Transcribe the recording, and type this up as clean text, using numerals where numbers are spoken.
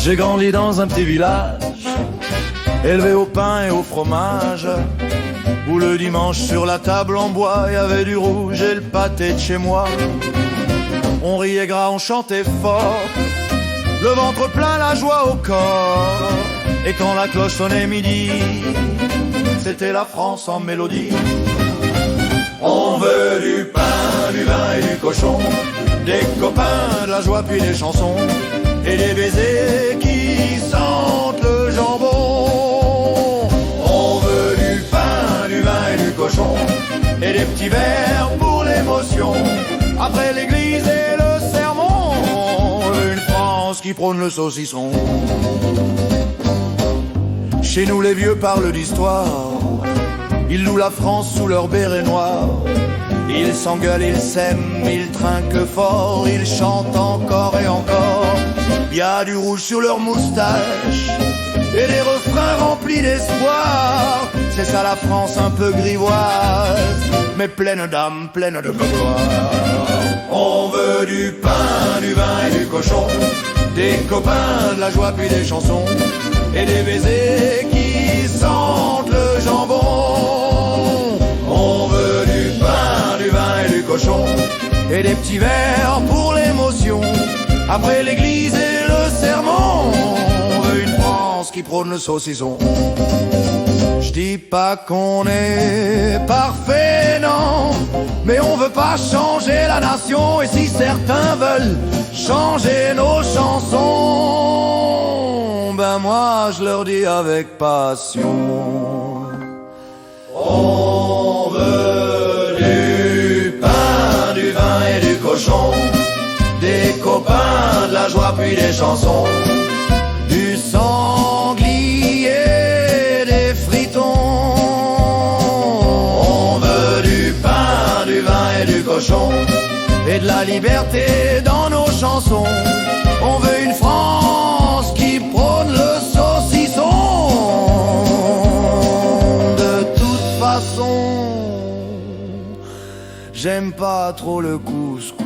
J'ai grandi dans un petit village, élevé au pain et au fromage, où le dimanche sur la table en bois, il y avait du rouge et le pâté de chez moi. On riait gras, on chantait fort, le ventre plein, la joie au corps. Et quand la cloche sonnait midi, c'était la France en mélodie. On veut du pain, du vin et du cochon, des copains, de la joie puis des chansons, et des baisers qui sentent le jambon. On veut du pain, du vin et du cochon, et des petits verres pour l'émotion. Après l'église et le sermon, une France qui prône le saucisson. Chez nous les vieux parlent d'histoire, ils louent la France sous leur béret noir. Ils s'engueulent, ils s'aiment, ils trinquent fort, ils chantent encore et encore. Il y a du rouge sur leurs moustaches et des refrains remplis d'espoir. C'est ça la France un peu grivoise, mais pleine d'âme, pleine de gloire. On veut du pain, du vin et du cochon, des copains, de la joie puis des chansons, et des baisers qui sentent le jambon. On veut du pain, du vin et du cochon, et des petits verres pour l'émotion. Après l'église et le sermon, on veut une France qui prône le saucisson. Je dis pas qu'on est parfait, non, mais on veut pas changer la nation. Et si certains veulent changer nos chansons, ben moi je leur dis avec passion. On veut du pain, du vin et du cochon, des copains, de la joie puis des chansons, du sanglier, des fritons. On veut du pain, du vin et du cochon, et de la liberté dans nos chansons. On veut une France qui prône le saucisson. De toute façon, j'aime pas trop le couscous.